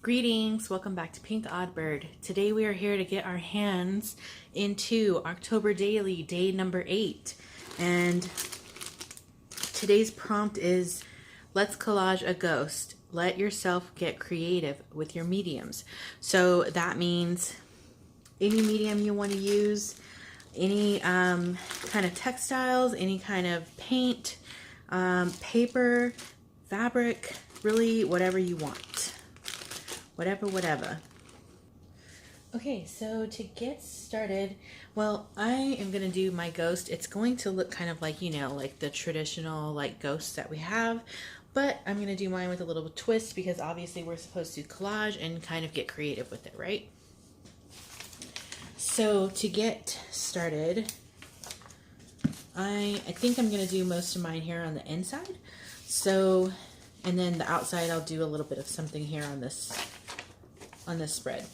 Greetings, welcome back to Pink Oddbird. Today we are here to get our hands into October Daily, day number 8. And today's prompt is, let's collage a ghost. Let yourself get creative with your mediums. So that means any medium you want to use, any kind of textiles, any kind of paint, paper, fabric, really whatever you want. Whatever. Okay, so to get started, well, I am going to do my ghost. It's going to look kind of like, like the traditional like ghosts that we have, but I'm going to do mine with a little twist because obviously we're supposed to collage and kind of get creative with it, right? So to get started, I think I'm going to do most of mine here on the inside. So, and then the outside I'll do a little bit of something here on this spread.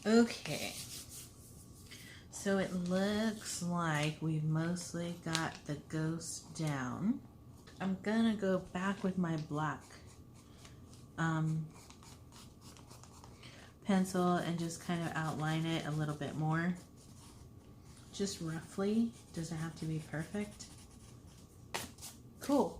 Okay, so it looks like we've mostly got the ghost down. I'm gonna go back with my black pencil and just kind of outline it a little bit more. Just roughly, doesn't have to be perfect. Cool.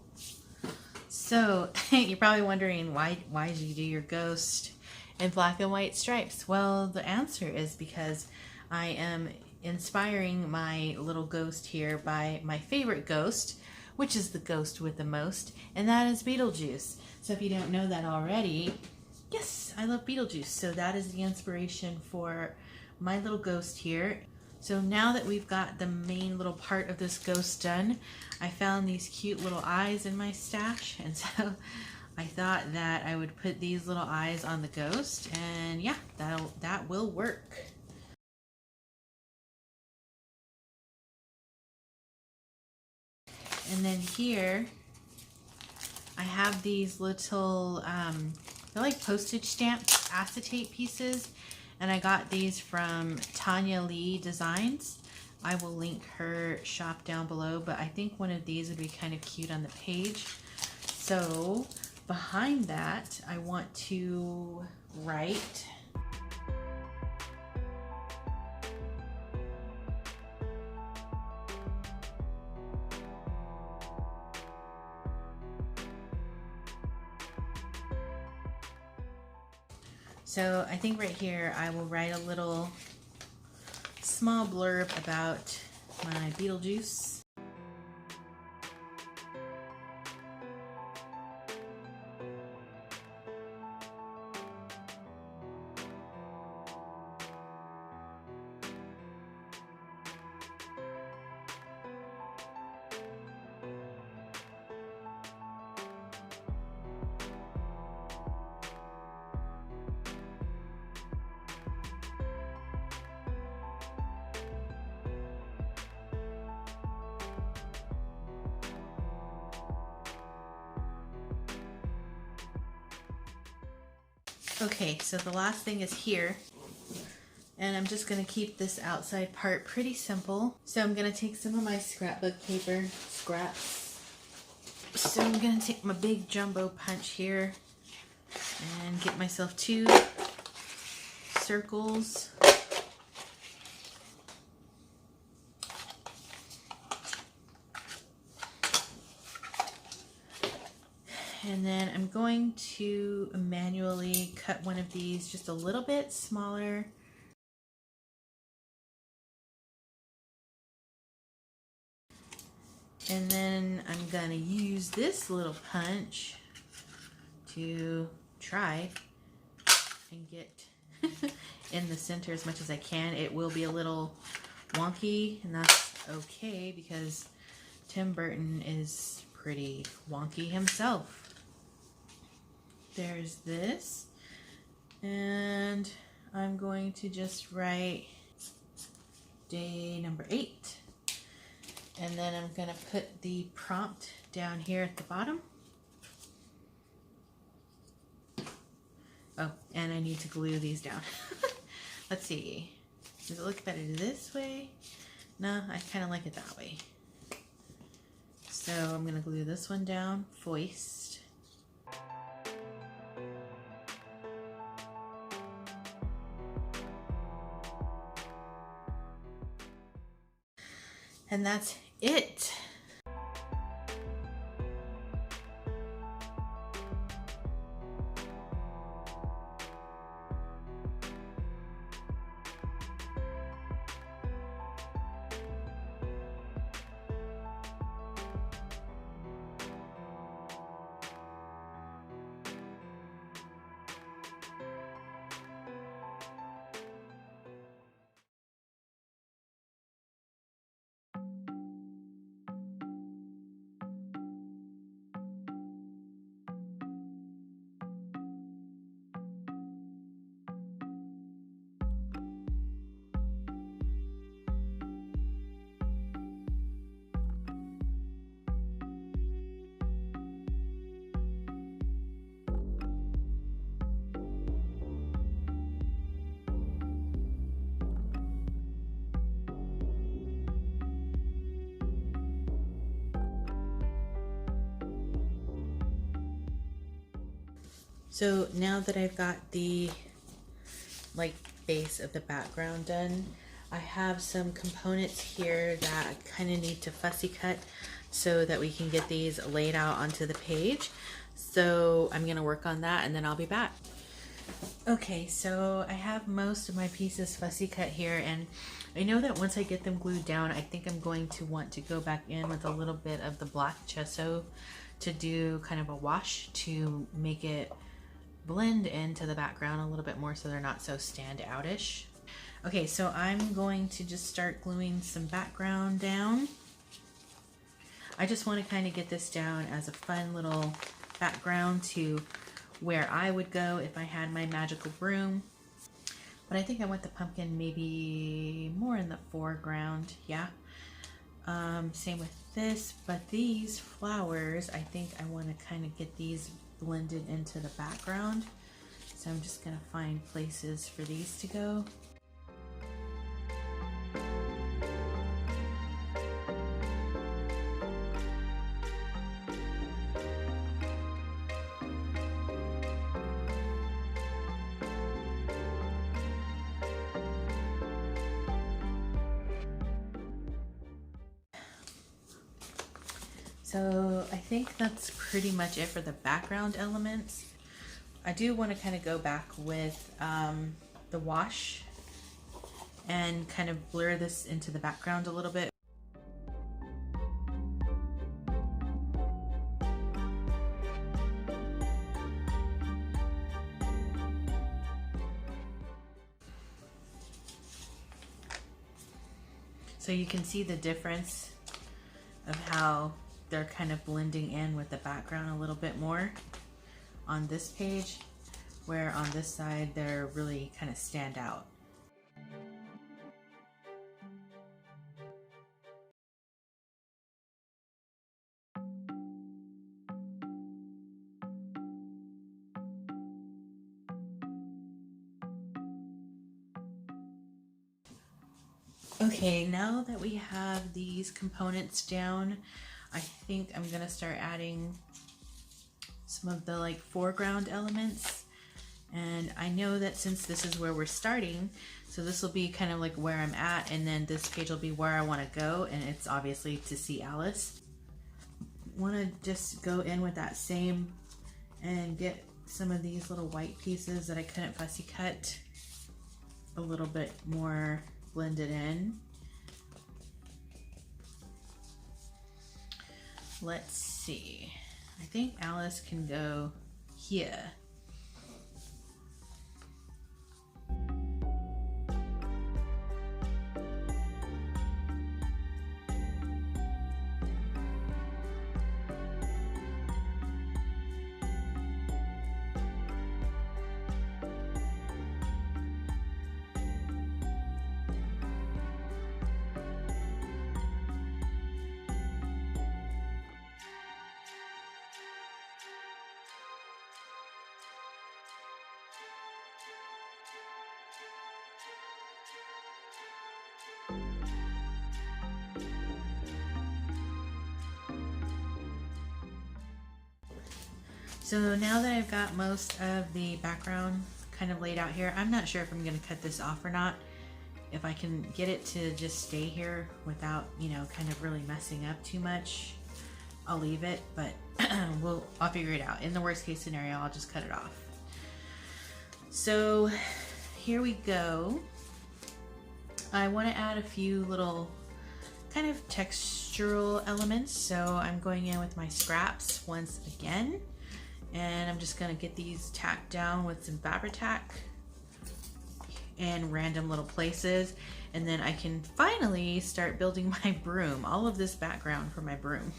So you're probably wondering why did you do your ghost in black and white stripes? Well, the answer is because I am inspiring my little ghost here by my favorite ghost, which is the ghost with the most, and that is Beetlejuice. So if you don't know that already, yes, I love Beetlejuice. So that is the inspiration for my little ghost here. So now that we've got the main little part of this ghost done, I found these cute little eyes in my stash, and so I thought that I would put these little eyes on the ghost, and yeah, that will work. And then here I have these little they're like postage stamp acetate pieces, and I got these from Tanya Leigh Designs. I will link her shop down below, but I think one of these would be kind of cute on the page. So behind that, I want to write So I think right here I will write a little small blurb about my Beetlejuice. Okay, so the last thing is here, and I'm just going to keep this outside part pretty simple. So I'm going to take some of my scrapbook paper, scraps. So I'm going to take my big jumbo punch here and get myself 2 circles. And then I'm going to manually cut one of these just a little bit smaller. And then I'm going to use this little punch to try and get in the center as much as I can. It will be a little wonky, and that's okay because Tim Burton is pretty wonky himself. There's this, and I'm going to just write day number 8, and then I'm going to put the prompt down here at the bottom. Oh, and I need to glue these down. Let's see, does it look better this way? No, I kind of like it that way. So I'm going to glue this one down, foist. And that's it. So now that I've got the base of the background done, I have some components here that I kind of need to fussy cut so that we can get these laid out onto the page. So I'm going to work on that and then I'll be back. Okay, so I have most of my pieces fussy cut here, and I know that once I get them glued down, I think I'm going to want to go back in with a little bit of the black gesso to do kind of a wash to make it blend into the background a little bit more so they're not so standout-ish. Okay, so I'm going to just start gluing some background down. I just want to kind of get this down as a fun little background to where I would go if I had my magical broom. But I think I want the pumpkin maybe more in the foreground, yeah. Same with this, but these flowers, I think I want to kind of get these blended into the background. So I'm just going to find places for these to go. So I think that's pretty much it for the background elements. I do want to kind of go back with the wash and kind of blur this into the background a little bit. So you can see the difference of how they're kind of blending in with the background a little bit more on this page, where on this side they're really kind of stand out. Okay, now that we have these components down, I think I'm gonna start adding some of the like foreground elements. And I know that since this is where we're starting, so this will be kind of like where I'm at, and then this page will be where I want to go, and it's obviously to see Alice. Want to just go in with that same and get some of these little white pieces that I couldn't fussy cut a little bit more blended in. Let's see. I think Alice can go here. So now that I've got most of the background kind of laid out here, I'm not sure if I'm going to cut this off or not. If I can get it to just stay here without, you know, kind of really messing up too much, I'll leave it, but I'll figure it out. In the worst case scenario, I'll just cut it off. So here we go. I want to add a few little kind of textural elements. So I'm going in with my scraps once again. And I'm just gonna get these tacked down with some Fabri-Tac and random little places. And then I can finally start building my broom. All of this background for my broom.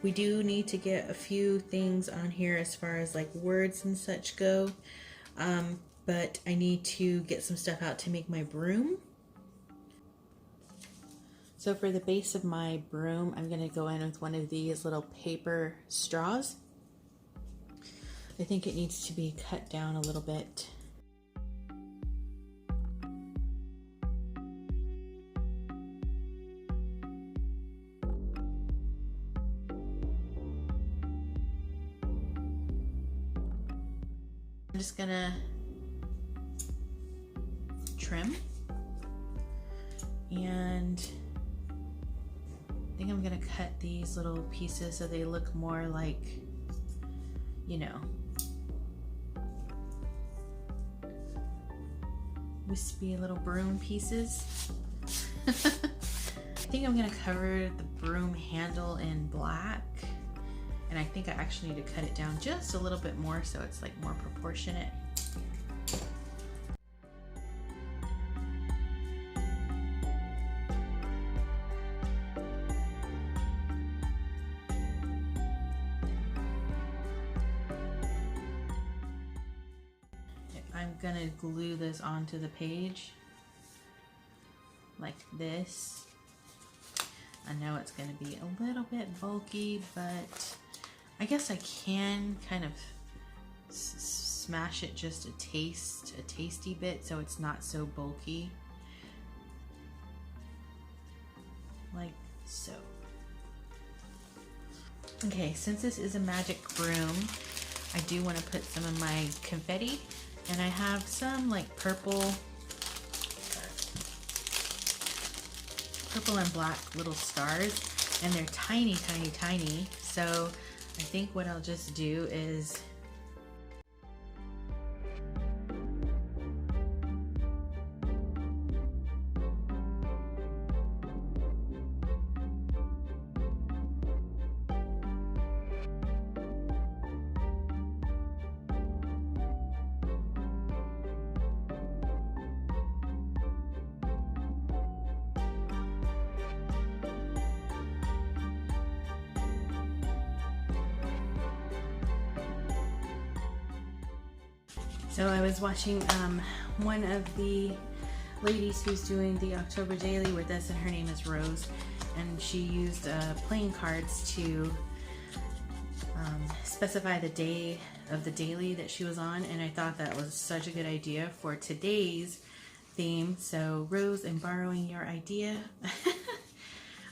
We do need to get a few things on here as far as like words and such go, but I need to get some stuff out to make my broom. So for the base of my broom, I'm going to go in with one of these little paper straws. I think it needs to be cut down a little bit. I'm just gonna trim, and I think I'm gonna cut these little pieces so they look more like, you know, wispy little broom pieces. I think I'm gonna cover the broom handle in black. And I think I actually need to cut it down just a little bit more so it's like more proportionate. I'm gonna glue this onto the page like this. I know it's gonna be a little bit bulky, but I guess I can kind of smash it just a tasty bit so it's not so bulky. Like so. Okay, since this is a magic broom, I do want to put some of my confetti, and I have some like purple and black little stars, and they're tiny, tiny, tiny. So I think what I'll just do is So I was watching one of the ladies who's doing the October Daily with us, and her name is Rose, and she used playing cards to specify the day of the daily that she was on, and I thought that was such a good idea for today's theme. So Rose, I'm borrowing your idea.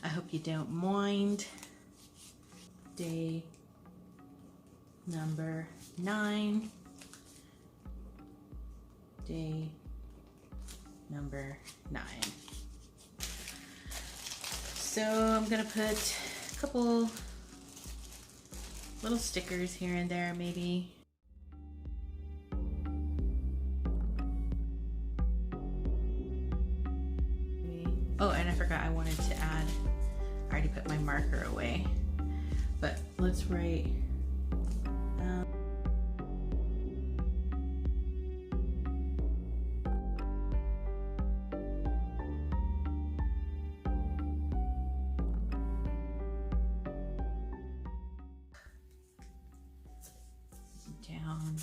I hope you don't mind. Day number 9. Day number 9. So I'm gonna put a couple little stickers here and there, maybe. Oh, and I forgot I wanted to add, I already put my marker away, but let's write down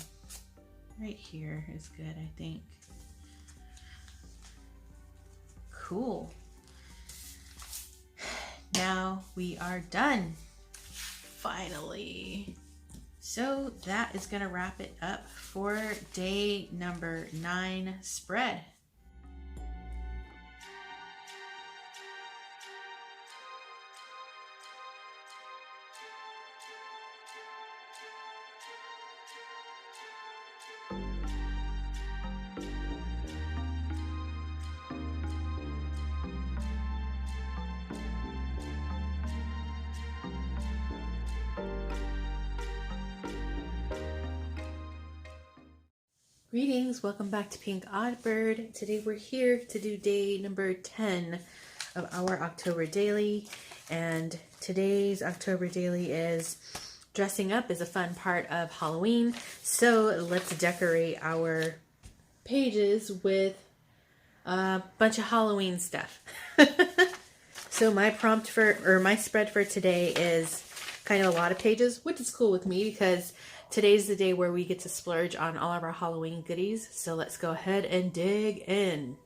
right here is good, I think. Cool. Now we are done, finally. So that is gonna wrap it up for day number 9 spread. Greetings, welcome back to Pink Oddbird. Today we're here to do day number 10 of our October Daily, and today's October Daily is dressing up is a fun part of Halloween, so let's decorate our pages with a bunch of Halloween stuff. So my prompt for, or my spread for today is kind of a lot of pages, which is cool with me because today's the day where we get to splurge on all of our Halloween goodies. So let's go ahead and dig in.